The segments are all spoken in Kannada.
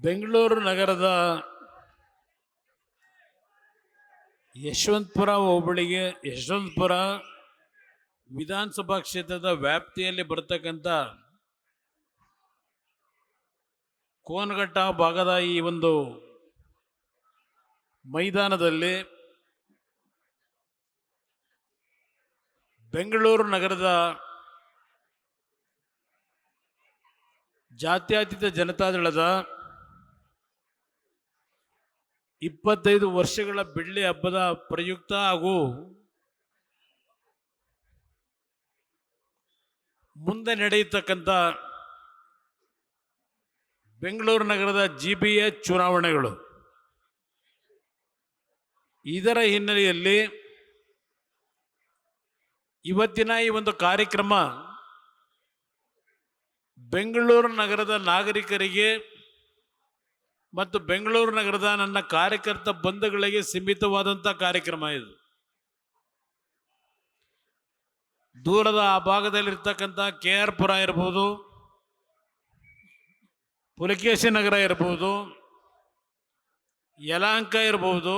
ಬೆಂಗಳೂರು ನಗರದ ಯಶವಂತಪುರ ಹೋಬಳಿಗೆ ಯಶವಂತಪುರ ವಿಧಾನಸಭಾ ಕ್ಷೇತ್ರದ ವ್ಯಾಪ್ತಿಯಲ್ಲಿ ಬರತಕ್ಕಂಥ ಕೋನಘಟ್ಟ ಭಾಗದ ಈ ಒಂದು ಮೈದಾನದಲ್ಲಿ ಬೆಂಗಳೂರು ನಗರದ ಜಾತ್ಯತೀತ ಜನತಾದಳದ 25 ವರ್ಷಗಳ ಬೆಳ್ಳಿ ಹಬ್ಬದ ಪ್ರಯುಕ್ತ ಹಾಗೂ ಮುಂದೆ ನಡೆಯತಕ್ಕಂಥ ಬೆಂಗಳೂರು ನಗರದ GBA ಚುನಾವಣೆಗಳು, ಇದರ ಹಿನ್ನೆಲೆಯಲ್ಲಿ ಇವತ್ತಿನ ಈ ಒಂದು ಕಾರ್ಯಕ್ರಮ ಬೆಂಗಳೂರು ನಗರದ ನಾಗರಿಕರಿಗೆ ಮತ್ತು ಬೆಂಗಳೂರು ನಗರದ ನನ್ನ ಕಾರ್ಯಕರ್ತ ಬಂಧುಗಳಿಗೆ ಸೀಮಿತವಾದಂಥ ಕಾರ್ಯಕ್ರಮ ಇದು. ದೂರದ ಆ ಭಾಗದಲ್ಲಿರ್ತಕ್ಕಂಥ KR ಪುರ ಇರ್ಬೋದು, ಪುಲಕೇಶಿ ನಗರ ಇರ್ಬೋದು, ಯಲಹಂಕ ಇರ್ಬೋದು,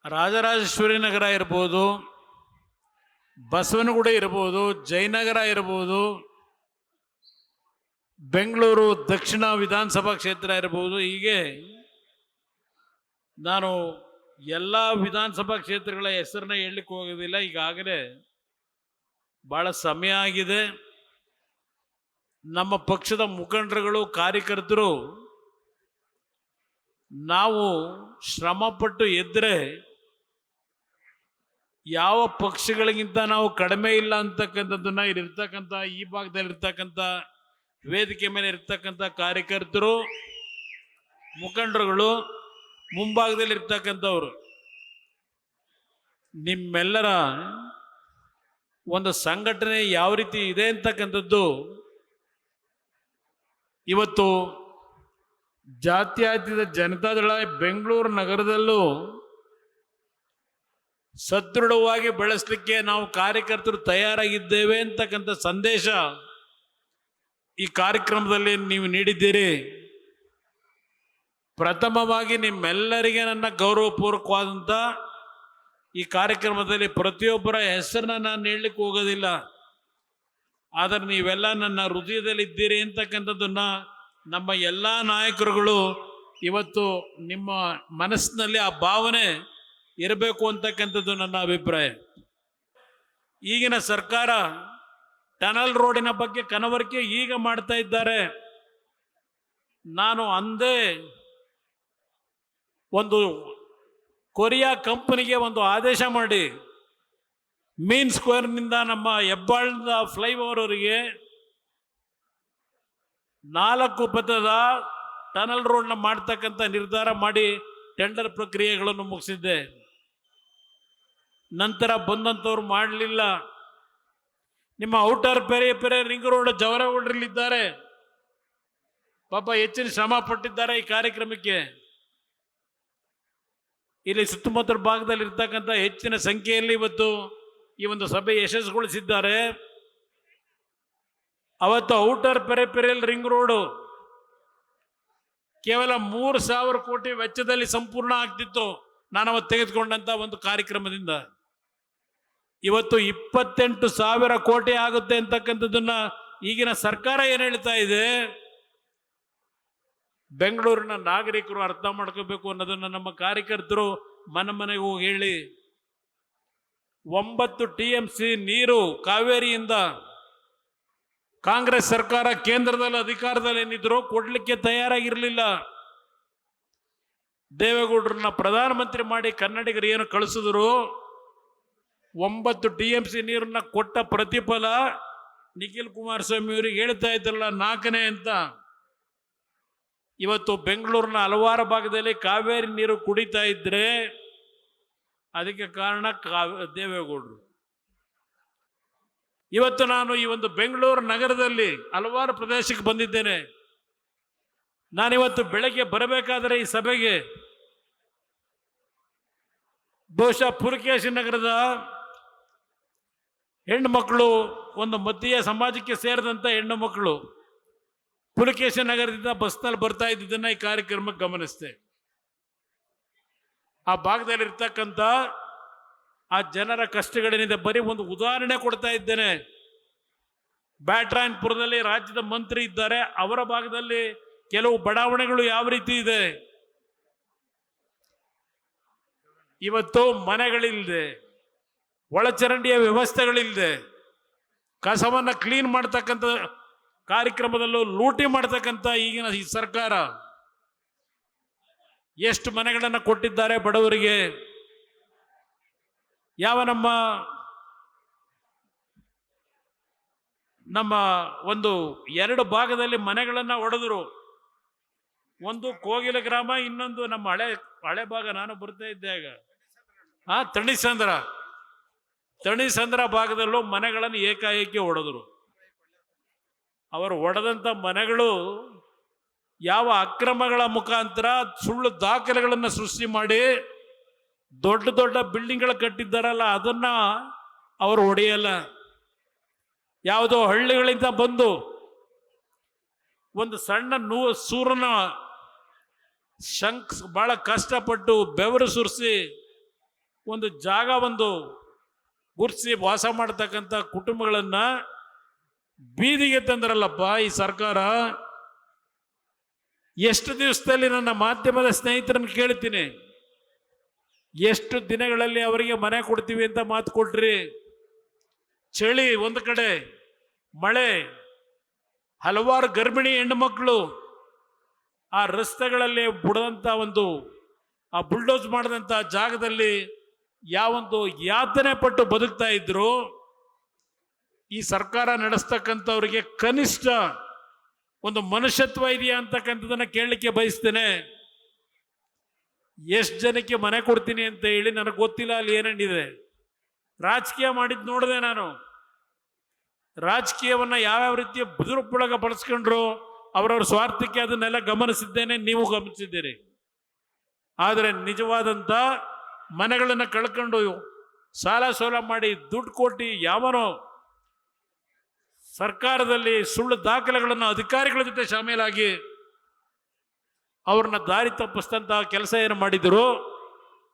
ರಾಜರಾಜೇಶ್ವರಿ ನಗರ ಇರ್ಬೋದು, ಬಸವನಗುಡಿ ಇರ್ಬೋದು, ಜಯನಗರ ಇರ್ಬೋದು, ಬೆಂಗಳೂರು ದಕ್ಷಿಣ ವಿಧಾನಸಭಾ ಕ್ಷೇತ್ರ ಇರ್ಬೋದು. ಹೀಗೆ ನಾನು ಎಲ್ಲ ವಿಧಾನಸಭಾ ಕ್ಷೇತ್ರಗಳ ಹೆಸರನ್ನ ಹೇಳಲಿಕ್ಕೆ ಹೋಗೋದಿಲ್ಲ, ಈಗಾಗಲೇ ಭಾಳ ಸಮಯ ಆಗಿದೆ. ನಮ್ಮ ಪಕ್ಷದ ಮುಖಂಡರುಗಳು, ಕಾರ್ಯಕರ್ತರು ನಾವು ಶ್ರಮಪಟ್ಟು ಎದ್ದರೆ ಯಾವ ಪಕ್ಷಗಳಿಗಿಂತ ನಾವು ಕಡಿಮೆ ಇಲ್ಲ ಅಂತಕ್ಕಂಥದ್ದನ್ನ ಇಲ್ಲಿರ್ತಕ್ಕಂಥ ಈ ಭಾಗದಲ್ಲಿರ್ತಕ್ಕಂಥ ವೇದಿಕೆ ಮೇಲೆ ಇರ್ತಕ್ಕಂಥ ಕಾರ್ಯಕರ್ತರು, ಮುಖಂಡರುಗಳು, ಮುಂಭಾಗದಲ್ಲಿರ್ತಕ್ಕಂಥವ್ರು, ನಿಮ್ಮೆಲ್ಲರ ಒಂದು ಸಂಘಟನೆ ಯಾವ ರೀತಿ ಇದೆ ಅಂತಕ್ಕಂಥದ್ದು ಇವತ್ತು ಜಾತ್ಯತೀತ ಜನತಾದಳ ಬೆಂಗಳೂರು ನಗರದಲ್ಲೂ ಸದೃಢವಾಗಿ ಬೆಳೆಸಲಿಕ್ಕೆ ನಾವು ಕಾರ್ಯಕರ್ತರು ತಯಾರಾಗಿದ್ದೇವೆ ಅಂತಕ್ಕಂಥ ಸಂದೇಶ ಈ ಕಾರ್ಯಕ್ರಮದಲ್ಲಿ ನೀವು ನೀಡಿದ್ದೀರಿ. ಪ್ರಥಮವಾಗಿ ನಿಮ್ಮೆಲ್ಲರಿಗೆ ನನ್ನ ಗೌರವಪೂರ್ವಕವಾದಂಥ ಈ ಕಾರ್ಯಕ್ರಮದಲ್ಲಿ ಪ್ರತಿಯೊಬ್ಬರ ಹೆಸರನ್ನ ನಾನು ಹೇಳಲಿಕ್ಕೆ ಹೋಗೋದಿಲ್ಲ, ಆದರೆ ನೀವೆಲ್ಲ ನನ್ನ ಹೃದಯದಲ್ಲಿದ್ದೀರಿ ಅಂತಕ್ಕಂಥದ್ದನ್ನ ನಮ್ಮ ಎಲ್ಲ ನಾಯಕರುಗಳು ಇವತ್ತು ನಿಮ್ಮ ಮನಸ್ಸಿನಲ್ಲಿ ಆ ಭಾವನೆ ಇರಬೇಕು ಅಂತಕ್ಕಂಥದ್ದು ನನ್ನ ಅಭಿಪ್ರಾಯ. ಈಗಿನ ಸರ್ಕಾರ ಟನಲ್ ರೋಡಿನ ಬಗ್ಗೆ ಕನವರಿಕೆ ಈಗ ಮಾಡ್ತಾ ಇದ್ದಾರೆ. ನಾನು ಅಂದೇ ಒಂದು ಕೊರಿಯಾ ಕಂಪನಿಗೆ ಒಂದು ಆದೇಶ ಮಾಡಿ ಮೀನ್ ಸ್ಕ್ವೇರ್ನಿಂದ ನಮ್ಮ ಹೆಬ್ಬಾಳದ ಫ್ಲೈಓವರ್ವರೆಗೆ 4 ಪಥದ ಟನಲ್ ರೋಡ್ನ ಮಾಡ್ತಕ್ಕಂಥ ನಿರ್ಧಾರ ಮಾಡಿ ಟೆಂಡರ್ ಪ್ರಕ್ರಿಯೆಗಳನ್ನು ಮುಗಿಸಿದ್ದೆ. ನಂತರ ಬಂದಂಥವ್ರು ಮಾಡಲಿಲ್ಲ. ನಿಮ್ಮ ಔಟರ್ ಪೆರೆ ರಿಂಗ್ ರೋಡ್ ಜವರಗೌಡರಲ್ಲಿದ್ದಾರೆ, ಪಾಪ ಹೆಚ್ಚಿನ ಶ್ರಮ ಪಟ್ಟಿದ್ದಾರೆ ಈ ಕಾರ್ಯಕ್ರಮಕ್ಕೆ. ಇಲ್ಲಿ ಸುತ್ತಮುತ್ತಲ ಭಾಗದಲ್ಲಿ ಇರ್ತಕ್ಕಂಥ ಹೆಚ್ಚಿನ ಸಂಖ್ಯೆಯಲ್ಲಿ ಇವತ್ತು ಈ ಒಂದು ಸಭೆ ಯಶಸ್ಸುಗೊಳಿಸಿದ್ದಾರೆ. ಅವತ್ತು ಔಟರ್ ಪೆರಿಫೆರಲ್ ರಿಂಗ್ ರೋಡು ಕೇವಲ 3,000 ಕೋಟಿ ವೆಚ್ಚದಲ್ಲಿ ಸಂಪೂರ್ಣ ಆಗ್ತಿತ್ತು ನಾನು ಅವತ್ತು ತೆಗೆದುಕೊಂಡಂತ ಒಂದು ಕಾರ್ಯಕ್ರಮದಿಂದ. ಇವತ್ತು 28,000 ಕೋಟಿ ಆಗುತ್ತೆ ಅಂತಕ್ಕಂಥದ್ದನ್ನ ಈಗಿನ ಸರ್ಕಾರ ಏನು ಹೇಳ್ತಾ ಇದೆ, ಬೆಂಗಳೂರಿನ ನಾಗರಿಕರು ಅರ್ಥ ಮಾಡ್ಕೋಬೇಕು ಅನ್ನೋದನ್ನ ನಮ್ಮ ಕಾರ್ಯಕರ್ತರು ಮನೆಗೆ ಹೋಗಿ ಹೇಳಿ. 9 TMC ನೀರು ಕಾವೇರಿಯಿಂದ ಕಾಂಗ್ರೆಸ್ ಸರ್ಕಾರ ಕೇಂದ್ರದಲ್ಲಿ ಅಧಿಕಾರದಲ್ಲಿ ಏನಿದ್ರು ಕೊಡ್ಲಿಕ್ಕೆ ತಯಾರಾಗಿರಲಿಲ್ಲ. ದೇವೇಗೌಡರನ್ನ ಪ್ರಧಾನಮಂತ್ರಿ ಮಾಡಿ ಕನ್ನಡಿಗರು ಏನು ಕಳಿಸಿದ್ರು, 9 TMC ನೀರನ್ನ ಕೊಟ್ಟ ಪ್ರತಿಫಲ ನಿಖಿಲ್ ಕುಮಾರಸ್ವಾಮಿ ಅವರಿಗೆ ಹೇಳ್ತಾ ಇದ್ರಲ್ಲ 4ನೇ ಅಂತ. ಇವತ್ತು ಬೆಂಗಳೂರಿನ ಹಲವಾರು ಭಾಗದಲ್ಲಿ ಕಾವೇರಿ ನೀರು ಕುಡಿತಾ ಇದ್ರೆ ಅದಕ್ಕೆ ಕಾರಣ ದೇವೇಗೌಡರು. ಇವತ್ತು ನಾನು ಈ ಒಂದು ಬೆಂಗಳೂರು ನಗರದಲ್ಲಿ ಹಲವಾರು ಪ್ರದೇಶಕ್ಕೆ ಬಂದಿದ್ದೇನೆ. ನಾನಿವತ್ತು ಬೆಳಗ್ಗೆ ಬರಬೇಕಾದರೆ ಈ ಸಭೆಗೆ ಬಹುಶಃ ಪುಲಕೇಶಿ ನಗರದ ಹೆಣ್ಣು ಮಕ್ಕಳು, ಒಂದು ಮಧ್ಯೆ ಸಮಾಜಕ್ಕೆ ಸೇರಿದಂಥ ಹೆಣ್ಣು ಮಕ್ಕಳು ಪುಲಕೇಶಿ ನಗರದಿಂದ ಬಸ್ನಲ್ಲಿ ಬರ್ತಾ ಇದ್ದದನ್ನ ಈ ಕಾರ್ಯಕ್ರಮಕ್ಕೆ ಗಮನಿಸಿದೆ. ಆ ಭಾಗದಲ್ಲಿರ್ತಕ್ಕಂಥ ಆ ಜನರ ಕಷ್ಟಗಳೇನಿದೆ ಬರೀ ಒಂದು ಉದಾಹರಣೆ ಕೊಡ್ತಾ ಇದ್ದೇನೆ. ಬ್ಯಾಟ್ರಾಯನ್ಪುರದಲ್ಲಿ ರಾಜ್ಯದ ಮಂತ್ರಿ ಇದ್ದಾರೆ, ಅವರ ಭಾಗದಲ್ಲಿ ಕೆಲವು ಬಡಾವಣೆಗಳು ಯಾವ ರೀತಿ ಇದೆ. ಇವತ್ತು ಮನೆಗಳಿಲ್ಲದೆ, ಒಳಚರಂಡಿಯ ವ್ಯವಸ್ಥೆಗಳಿಲ್ಲದೆ, ಕಸವನ್ನ ಕ್ಲೀನ್ ಮಾಡ್ತಕ್ಕಂಥ ಕಾರ್ಯಕ್ರಮದಲ್ಲೂ ಲೂಟಿ ಮಾಡ್ತಕ್ಕಂಥ ಈಗಿನ ಈ ಸರ್ಕಾರ ಎಷ್ಟು ಮನೆಗಳನ್ನು ಕೊಟ್ಟಿದ್ದಾರೆ ಬಡವರಿಗೆ. ಯಾವ ನಮ್ಮ ಒಂದು 2 ಭಾಗದಲ್ಲಿ ಮನೆಗಳನ್ನು ಒಡೆದ್ರು. ಒಂದು ಕೋಗಿಲ ಗ್ರಾಮ, ಇನ್ನೊಂದು ನಮ್ಮ ಹಳೆ ಭಾಗ, ನಾನು ಬರ್ತಾ ಇದ್ದೆ ಆಗ ತಣಿಸಂದ್ರ ಭಾಗದಲ್ಲೂ ಮನೆಗಳನ್ನು ಏಕಾಏಕಿ ಒಡೆದ್ರು. ಅವರು ಒಡೆದಂಥ ಮನೆಗಳು ಯಾವ ಅಕ್ರಮಗಳ ಮುಖಾಂತರ ಸುಳ್ಳು ದಾಖಲೆಗಳನ್ನು ಸೃಷ್ಟಿ ಮಾಡಿ ದೊಡ್ಡ ದೊಡ್ಡ ಬಿಲ್ಡಿಂಗ್ಗಳು ಕಟ್ಟಿದ್ದಾರಲ್ಲ, ಅದನ್ನ ಅವರು ಒಡೆಯಲ್ಲ. ಯಾವುದೋ ಹಳ್ಳಿಗಳಿಂದ ಬಂದು ಒಂದು ಸಣ್ಣ ಸೂರನ ಬಹಳ ಕಷ್ಟಪಟ್ಟು ಬೆವರು ಸುರಿಸಿ ಒಂದು ಜಾಗ ಗುರ್ಸಿ ವಾಸ ಮಾಡತಕ್ಕಂಥ ಕುಟುಂಬಗಳನ್ನ ಬೀದಿಗೆ ತಂದ್ರಲ್ಲಪ್ಪ ಈ ಸರ್ಕಾರ. ಎಷ್ಟು ದಿವಸದಲ್ಲಿ ನನ್ನ ಮಾಧ್ಯಮದ ಸ್ನೇಹಿತರನ್ನು ಕೇಳ್ತೀನಿ, ಎಷ್ಟು ದಿನಗಳಲ್ಲಿ ಅವರಿಗೆ ಮನೆ ಕೊಡ್ತೀವಿ ಅಂತ ಮಾತು ಕೊಟ್ರಿ. ಚಳಿ ಒಂದು ಕಡೆ, ಮಳೆ, ಹಲವಾರು ಗರ್ಭಿಣಿ ಹೆಣ್ಣು ಮಕ್ಕಳು ಆ ರಸ್ತೆಗಳಲ್ಲಿ ಬುಡದಂಥ ಆ ಬುಲ್ಡೋಸ್ ಮಾಡಿದಂಥ ಜಾಗದಲ್ಲಿ ಯಾವೊಂದು ಯಾತನೆ ಪಟ್ಟು ಬದುಕ್ತಾ ಇದ್ರು. ಈ ಸರ್ಕಾರ ನಡೆಸ್ತಕ್ಕಂಥವ್ರಿಗೆ ಕನಿಷ್ಠ ಒಂದು ಮನುಷ್ಯತ್ವ ಇದೆಯಾ ಅಂತಕ್ಕಂಥದನ್ನ ಕೇಳಲಿಕ್ಕೆ ಬಯಸ್ತೇನೆ. ಎಷ್ಟು ಜನಕ್ಕೆ ಮನೆ ಕೊಡ್ತೀನಿ ಅಂತ ಹೇಳಿ ನನಗೆ ಗೊತ್ತಿಲ್ಲ ಅಲ್ಲಿ ಏನೇನಿದೆ. ರಾಜಕೀಯ ಮಾಡಿದ್ ನೋಡಿದೆ ನಾನು. ರಾಜಕೀಯವನ್ನ ಯಾವ್ಯಾವ ರೀತಿಯ ಬದುರುಪೊಳಗ ಬಳಸ್ಕೊಂಡ್ರು ಅವರವ್ರ ಸ್ವಾರ್ಥಕ್ಕೆ ಅದನ್ನೆಲ್ಲ ಗಮನಿಸಿದ್ದೇನೆ, ನೀವು ಗಮನಿಸಿದ್ದೀರಿ. ಆದರೆ ನಿಜವಾದಂಥ ಮನೆಗಳನ್ನು ಕಳ್ಕೊಂಡು ಸಾಲ ಸೋಲ ಮಾಡಿ ದುಡ್ಡು ಕೊಟ್ಟು ಯಾವನೋ ಸರ್ಕಾರದಲ್ಲಿ ಸುಳ್ಳು ದಾಖಲೆಗಳನ್ನು ಅಧಿಕಾರಿಗಳ ಜೊತೆ ಶಾಮೀಲಾಗಿ ಅವ್ರನ್ನ ದಾರಿ ತಪ್ಪಿಸ್ತಂತ ಕೆಲಸ ಏನು ಮಾಡಿದ್ರು,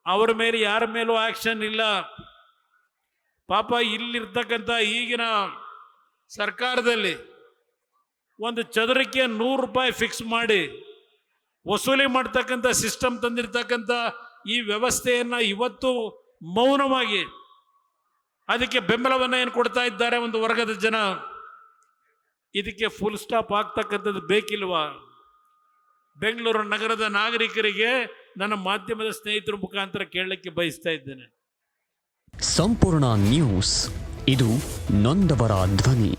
ಅವರ ಮೇಲೆ ಯಾರ ಮೇಲೂ ಆಕ್ಷನ್ ಇಲ್ಲ. ಪಾಪ ಇಲ್ಲಿರ್ತಕ್ಕಂಥ ಈಗಿನ ಸರ್ಕಾರದಲ್ಲಿ ಒಂದು ಚದರಕ್ಕೆ 100 ರೂಪಾಯಿ ಫಿಕ್ಸ್ ಮಾಡಿ ವಸೂಲಿ ಮಾಡ್ತಕ್ಕಂಥ ಸಿಸ್ಟಮ್ ತಂದಿರ್ತಕ್ಕಂಥ ಈ ವ್ಯವಸ್ಥೆಯನ್ನ ಇವತ್ತು ಮೌನವಾಗಿ ಅದಕ್ಕೆ ಬೆಂಬಲವನ್ನು ಏನು ಕೊಡ್ತಾ ಇದ್ದಾರೆ ಒಂದು ವರ್ಗದ ಜನ. ಇದಕ್ಕೆ ಫುಲ್ ಸ್ಟಾಪ್ ಆಗ್ತಕ್ಕಂಥದ್ದು ಬೇಕಿಲ್ವಾ? ಬೆಂಗಳೂರು ನಗರದ ನಾಗರಿಕರಿಗೆ ನನ್ನ ಮಾಧ್ಯಮದ ಸ್ನೇಹಿತರ ಮುಖಾಂತರ ಕೇಳಲಿಕ್ಕೆ ಬಯಸ್ತಾ ಇದ್ದೇನೆ. ಸಂಪೂರ್ಣ ನ್ಯೂಸ್, ಇದು ನೊಂದವರ ಧ್ವನಿ.